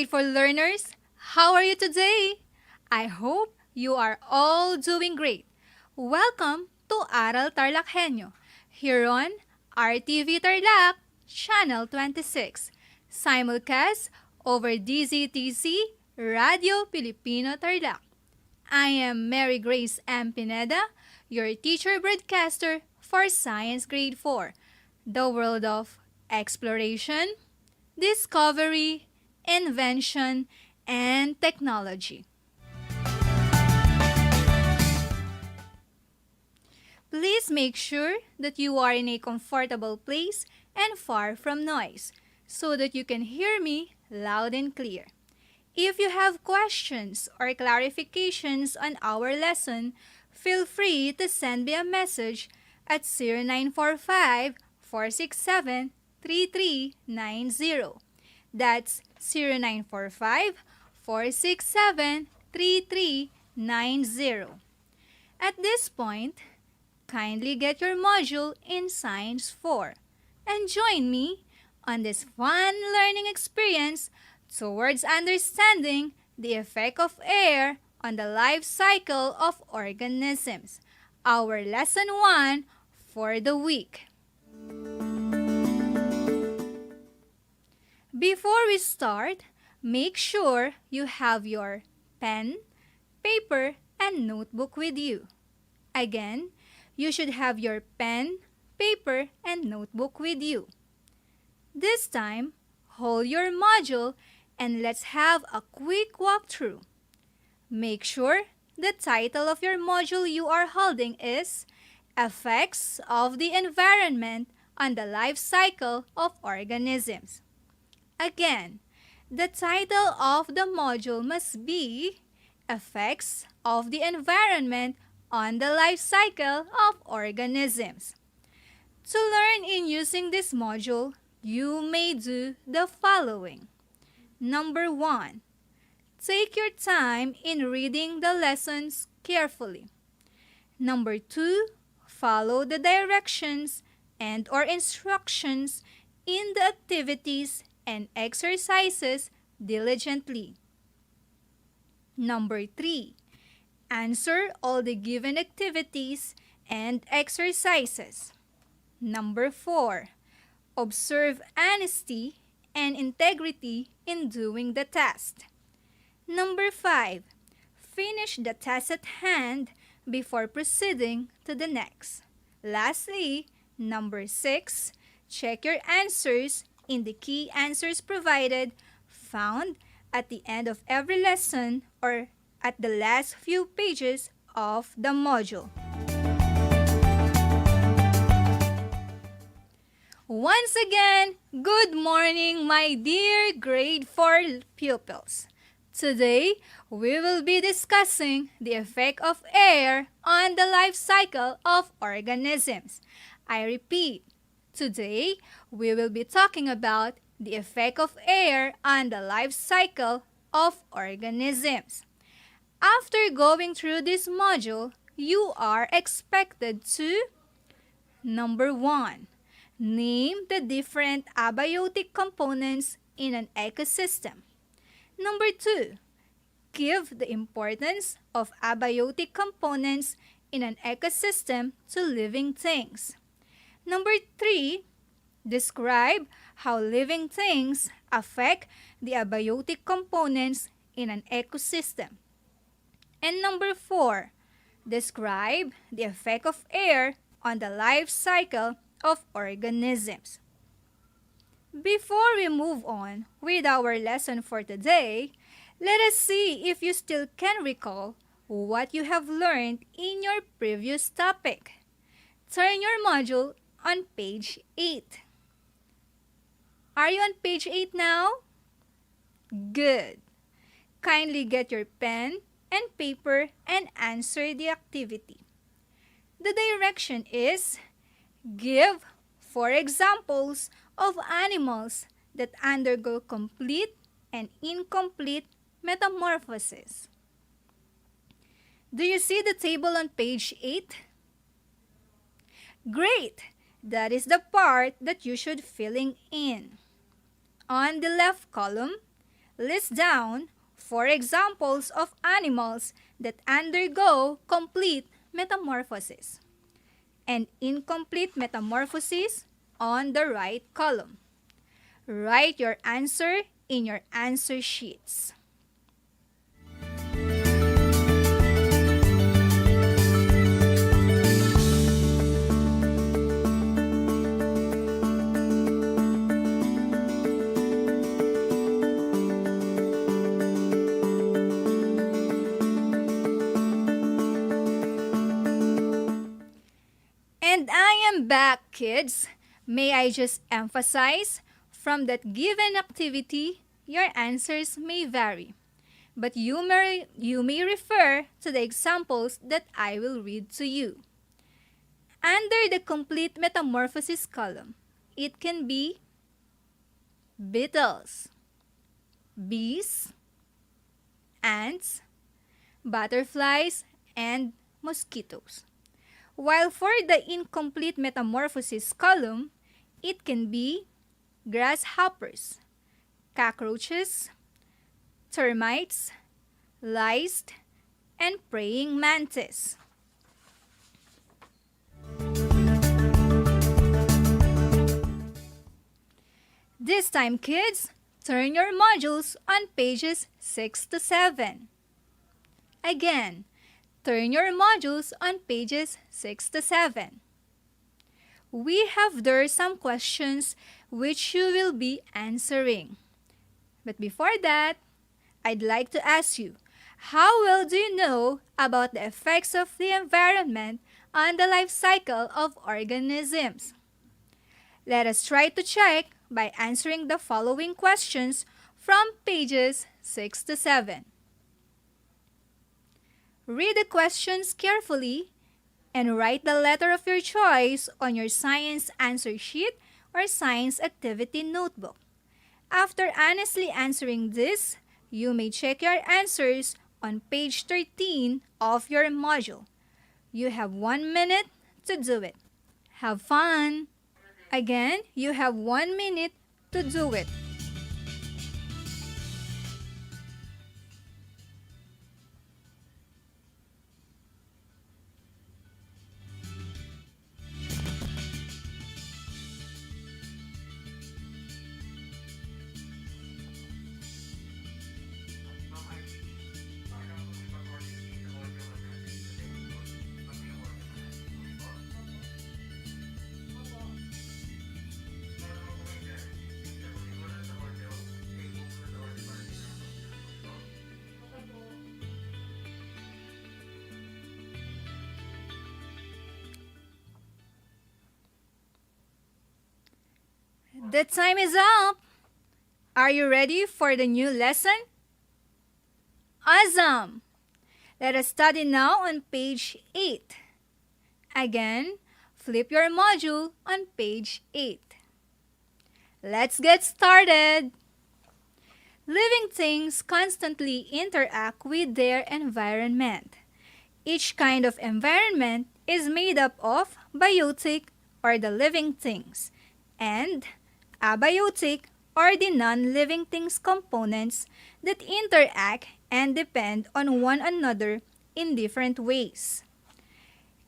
beautiful learners! How are you today? I hope you are all doing great. Welcome to Aral Tarlachenyo, here on RTV Tarlac, Channel 26, simulcast over DZTC Radio Filipino Tarlac. I am Mary Grace M. Pineda, your teacher broadcaster for Science Grade 4, the world of exploration, discovery, invention, and technology. Please make sure that you are in a comfortable place and far from noise so that you can hear me loud and clear. If you have questions or clarifications on our lesson, feel free to send me a message at 0945 467 3390. That's 0945 467 3390. At this point, kindly get your module in Science 4 and join me on this fun learning experience towards understanding the effect of air on the life cycle of organisms. Our lesson 1 for the week. Before we start, make sure you have your pen, paper, and notebook with you. Again, you should have your pen, paper, and notebook with you. This time, hold your module and let's have a quick walkthrough. Make sure the title of your module you are holding is Effects of the Environment on the Life Cycle of Organisms. Again, the title of the module must be Effects of the Environment on the Life Cycle of Organisms. To learn in using this module, you may do the following. Number 1. Take your time in reading the lessons carefully. Number 2. Follow the directions and/or instructions in the activities and exercises diligently. Number 3. Answer all the given activities and exercises. Number 4. Observe honesty and integrity in doing the test. Number 5. Finish the test at hand before proceeding to the next. Lastly, number 6. Check your answers in the key answers provided found at the end of every lesson or at the last few pages of the module. Once again, good morning, my dear grade 4 pupils. Today, we will be discussing the effect of air on the life cycle of organisms. I repeat, today, we will be talking about the effect of air on the life cycle of organisms. After going through this module, you are expected to Number 1. Name the different abiotic components in an ecosystem. Number 2. Give the importance of abiotic components in an ecosystem to living things. Number 3. Describe how living things affect the abiotic components in an ecosystem. And number 4. Describe the effect of air on the life cycle of organisms. Before we move on with our lesson for today, let us see if you still can recall what you have learned in your previous topic. Turn your module on page 8. Are you on page 8 now? Good. Kindly get your pen and paper and answer the activity. The direction is give 4 examples of animals that undergo complete and incomplete metamorphosis. Do you see the table on page 8? Great! That is the part that you should filling in. On the left column, List down 4 examples of animals that undergo complete metamorphosis and incomplete metamorphosis on the right column. Write your answer in your answer sheets. And I am back, kids. May I just emphasize, from that given activity, your answers may vary. But you may refer to the examples that I will read to you. Under the complete metamorphosis column, it can be beetles, bees, ants, butterflies, and mosquitoes. While for the incomplete metamorphosis column, it can be grasshoppers, cockroaches, termites, lice, and praying mantis. This time, kids, turn your modules on pages 6 to 7. Again, turn your modules on pages 6 to 7. We have there some questions which you will be answering. But before that, I'd like to ask you, how well do you know about the effects of the environment on the life cycle of organisms? Let us try to check by answering the following questions from pages 6 to 7. Read the questions carefully and write the letter of your choice on your science answer sheet or science activity notebook. After honestly answering this, you may check your answers on page 13 of your module. You have 1 minute to do it. Have fun! Again, you have 1 minute to do it. The time is up! Are you ready for the new lesson? Awesome! Let us study now on page 8. Again, flip your module on page 8. Let's get started! Living things constantly interact with their environment. Each kind of environment is made up of biotic or the living things and abiotic or the non-living things components that interact and depend on one another in different ways.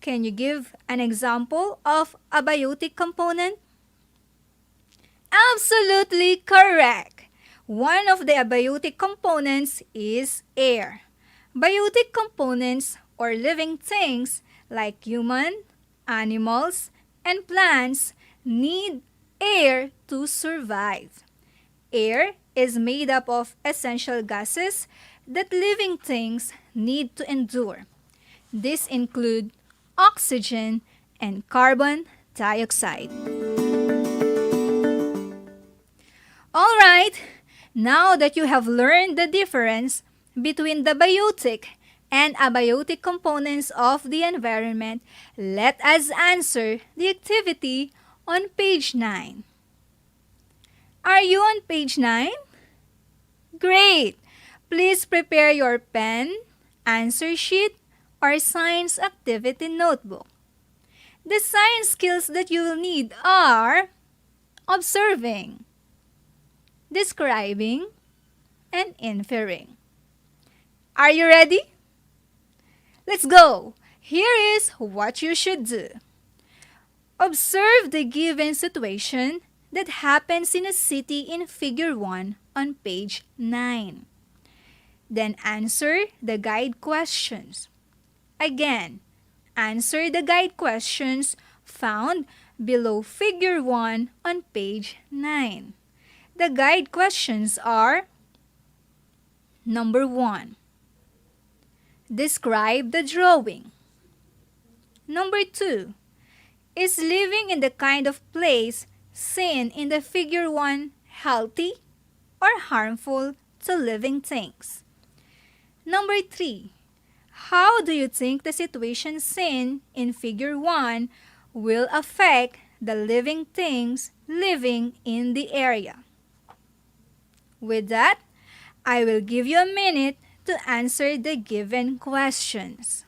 Can you give an example of a biotic component? Absolutely correct! One of the abiotic components is air. Biotic components or living things like human, animals, and plants need air to survive. Air is made up of essential gases that living things need to endure. These include oxygen and carbon dioxide. Alright, now that you have learned the difference between the biotic and abiotic components of the environment, let us answer the activity on page 9. Are you on page 9? Great! Please prepare your pen, answer sheet, or science activity notebook. The science skills that you will need are observing, describing, and inferring. Are you ready? Let's go! Here is what you should do. Observe the given situation that happens in a city in Figure 1 on page 9. Then answer the guide questions. Again, answer the guide questions found below Figure 1 on page 9. The guide questions are: Number 1. Describe the drawing. Number 2. Is living in the kind of place seen in the Figure 1 healthy or harmful to living things? Number 3. How do you think the situation seen in Figure 1 will affect the living things living in the area? With that, I will give you a minute to answer the given questions.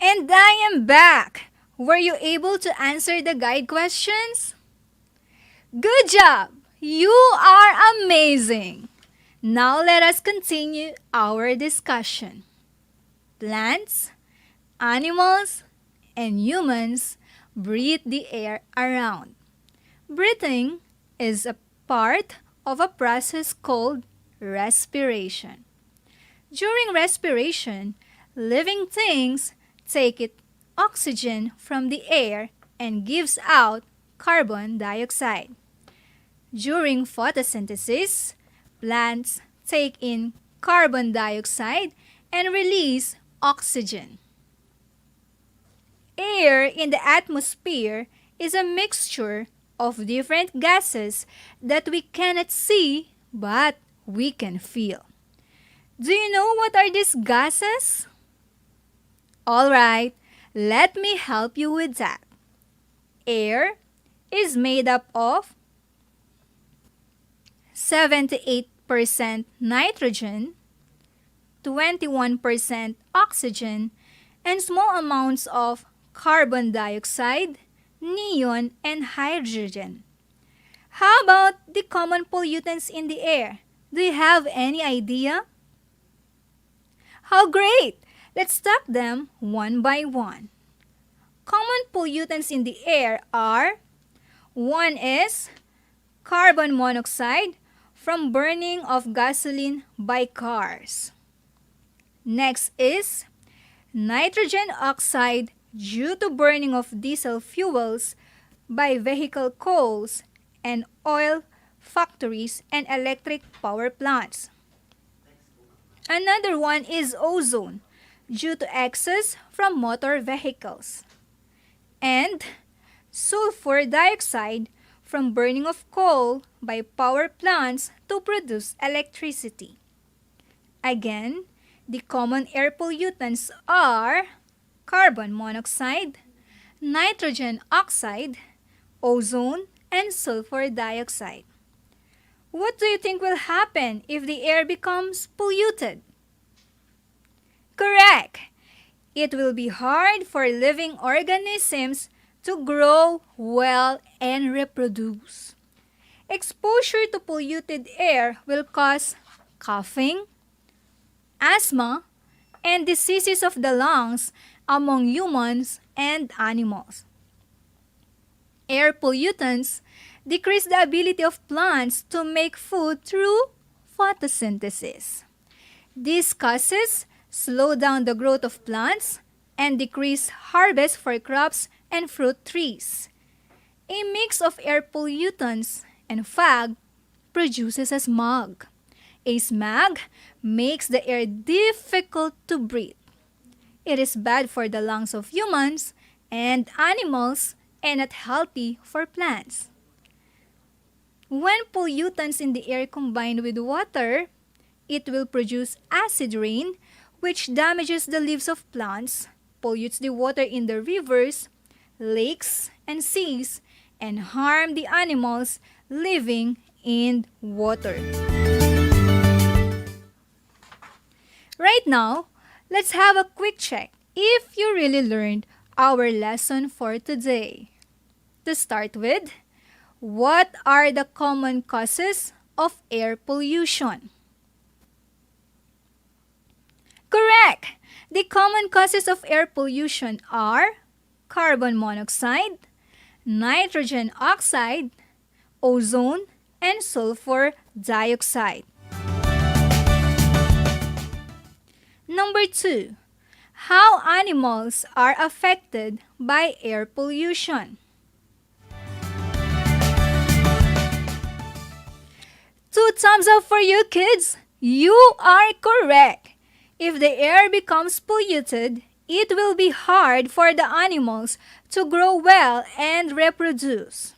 And I am back! Were you able to answer the guide questions? Good job! You are amazing! Now let us continue our discussion. Plants, animals, and humans breathe the air around. Breathing is a part of a process called respiration. During respiration, living things take it oxygen from the air and gives out carbon dioxide. During photosynthesis, plants take in carbon dioxide and release oxygen. Air in the atmosphere is a mixture of different gases that we cannot see but we can feel. Do you know what are these gases? Alright, let me help you with that. Air is made up of 78% nitrogen, 21% oxygen, and small amounts of carbon dioxide, neon, and hydrogen. How about the common pollutants in the air? Do you have any idea? How great! Let's talk them one by one. Common pollutants in the air are: one is carbon monoxide from burning of gasoline by cars. Next is nitrogen oxide due to burning of diesel fuels by vehicle coals and oil factories and electric power plants. Another one is ozone due to excess from motor vehicles. And sulfur dioxide from burning of coal by power plants to produce electricity. Again, the common air pollutants are carbon monoxide, nitrogen oxide, ozone, and sulfur dioxide. What do you think will happen if the air becomes polluted? Correct! It will be hard for living organisms to grow well and reproduce. Exposure to polluted air will cause coughing, asthma, and diseases of the lungs among humans and animals. Air pollutants decrease the ability of plants to make food through photosynthesis. These causes slow down the growth of plants and decrease harvest for crops and fruit trees. A mix of air pollutants and fog produces a smog. A smog makes the air difficult to breathe. It is bad for the lungs of humans and animals and not healthy for plants. When pollutants in the air combine with water, it will produce acid rain, which damages the leaves of plants, pollutes the water in the rivers, lakes, and seas, and harm the animals living in water. Right now, let's have a quick check if you really learned our lesson for today. To start with, what are the common causes of air pollution? Correct! The common causes of air pollution are carbon monoxide, nitrogen oxide, ozone, and sulfur dioxide. Number 2. How animals are affected by air pollution. 2 thumbs up for you, kids! You are correct! If the air becomes polluted, it will be hard for the animals to grow well and reproduce.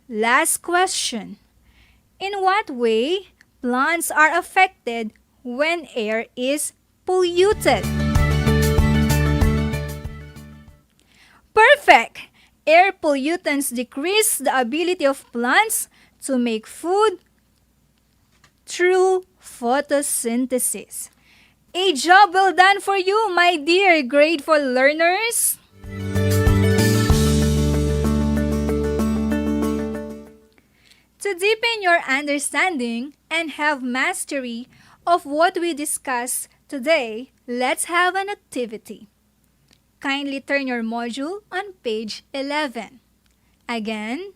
Last question. In what way plants are affected when air is polluted? Perfect! Air pollutants decrease the ability of plants to make food through photosynthesis. A job well done for you, my dear grateful learners! To deepen your understanding and have mastery of what we discussed today, let's have an activity. Kindly turn your module on page 11. Again,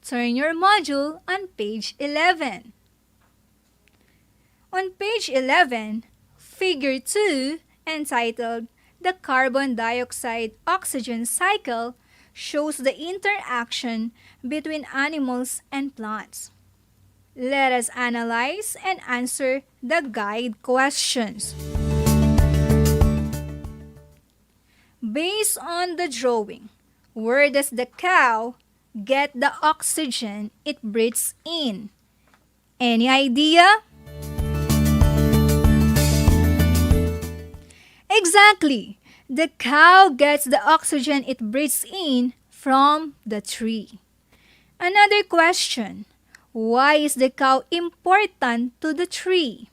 turn your module on page 11. On page 11, Figure 2, entitled The Carbon Dioxide-Oxygen Cycle, shows the interaction between animals and plants. Let us analyze and answer the guide questions. Based on the drawing, where does the cow get the oxygen it breathes in? Any idea? Exactly! The cow gets the oxygen it breathes in from the tree. Another question. Why is the cow important to the tree?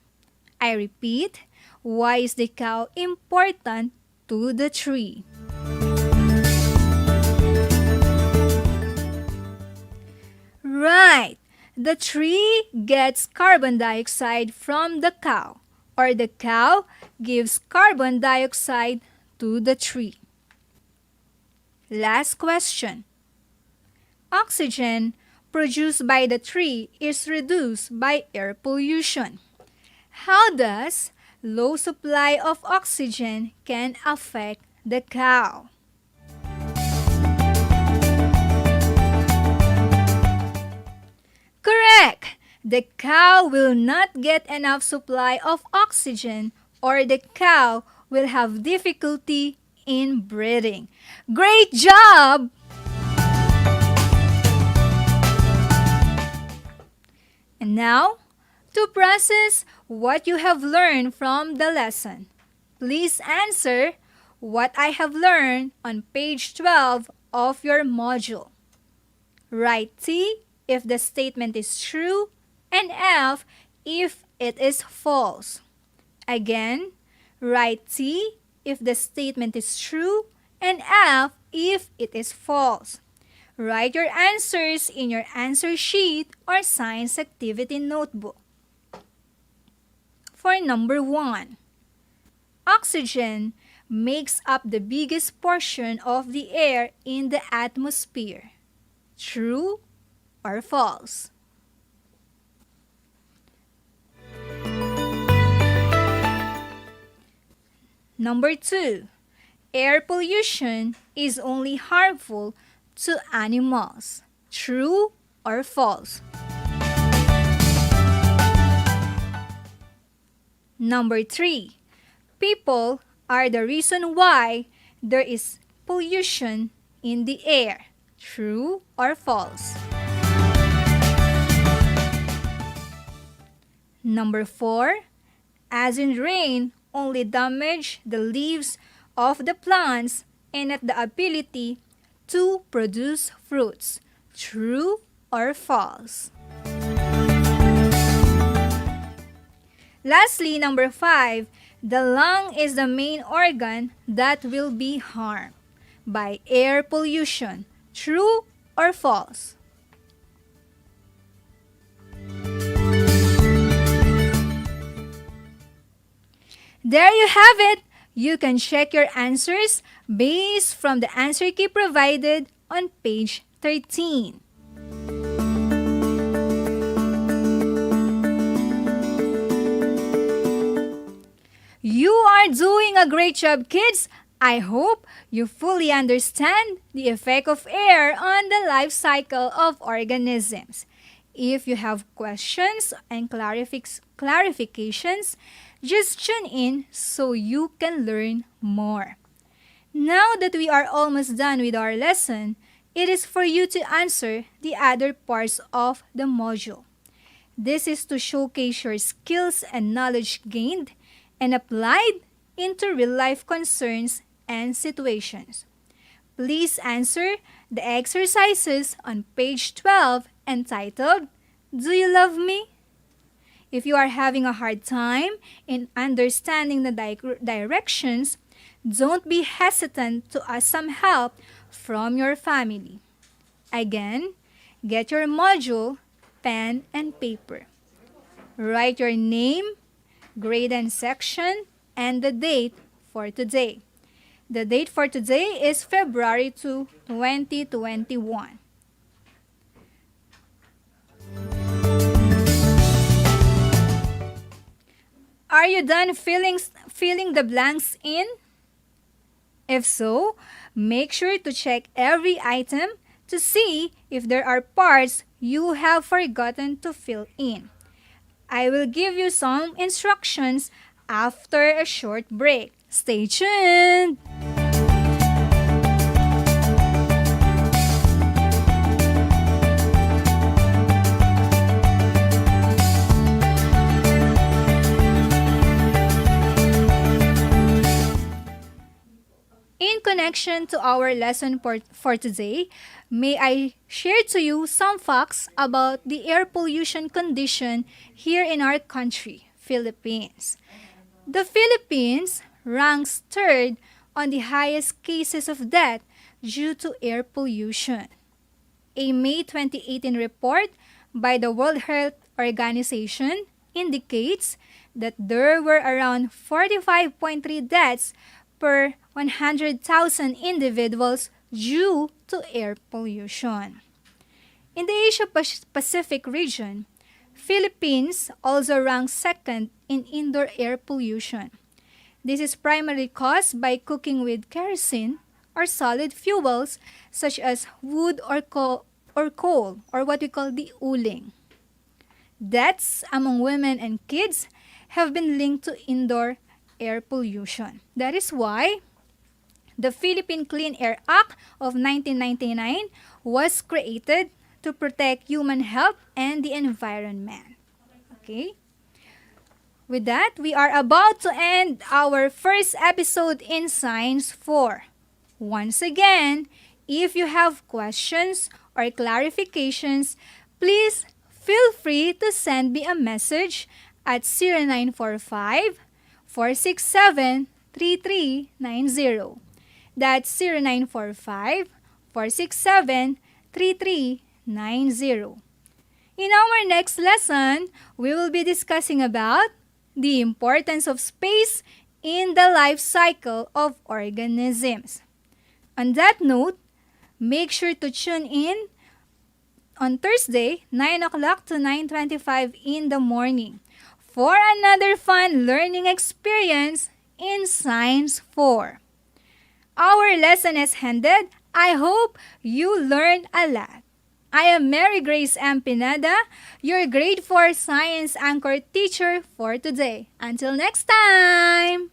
I repeat, why is the cow important to the tree? Right! The tree gets carbon dioxide from the cow, or the cow gives carbon dioxide to the tree. Last question. Oxygen produced by the tree is reduced by air pollution. How does low supply of oxygen can affect the cow? Correct! The cow will not get enough supply of oxygen, or the cow will have difficulty in breathing. Great job! And now, to process what you have learned from the lesson, please answer what I have learned on page 12 of your module. Write T if the statement is true and F if it is false. Again, write T if the statement is true and F if it is false. Write your answers in your answer sheet or science activity notebook. For number 1, oxygen makes up the biggest portion of the air in the atmosphere. True or false? Number 2. Air pollution is only harmful to animals. True or false? Number 3. People are the reason why there is pollution in the air. True or false? Number 4. Acid rain only damage the leaves of the plants and not the ability to produce fruits. True or false? Lastly, number 5, the lung is the main organ that will be harmed by air pollution. True or false? There you have it. You can check your answers based from the answer key provided on page 13. You are doing a great job, kids. I hope you fully understand the effect of air on the life cycle of organisms. If you have questions and clarifications, just tune in so you can learn more. Now that we are almost done with our lesson, it is for you to answer the other parts of the module. This is to showcase your skills and knowledge gained and applied into real-life concerns and situations. Please answer the exercises on page 12 entitled, "Do you love me?" If you are having a hard time in understanding the directions, don't be hesitant to ask some help from your family. Again, get your module, pen, and paper. Write your name, grade and section, and the date for today. The date for today is February 2, 2021. Are you done filling the blanks in? If so, make sure to check every item to see if there are parts you have forgotten to fill in. I will give you some instructions after a short break. Stay tuned! In connection to our lesson for today, may I share to you some facts about the air pollution condition here in our country, Philippines. The Philippines ranks third on the highest cases of death due to air pollution. A May 2018 report by the World Health Organization indicates that there were around 45.3 deaths per 100,000 individuals due to air pollution. In the Asia-Pacific region, Philippines also ranks second in indoor air pollution. This is primarily caused by cooking with kerosene or solid fuels such as wood or coal, or what we call the uling. Deaths among women and kids have been linked to indoor air pollution. That is why the Philippine Clean Air Act of 1999 was created to protect human health and the environment. Okay? With that, we are about to end our first episode in Science 4. Once again, if you have questions or clarifications, please feel free to send me a message at 0945-467-3390. That's 0945-467-3390. In our next lesson, we will be discussing about the importance of space in the life cycle of organisms. On that note, make sure to tune in on Thursday, 9 o'clock to 9:25 in the morning for another fun learning experience in Science 4. Our lesson is ended. I hope you learned a lot. I am Mary Grace M. Pineda, your grade 4 science anchor teacher for today. Until next time!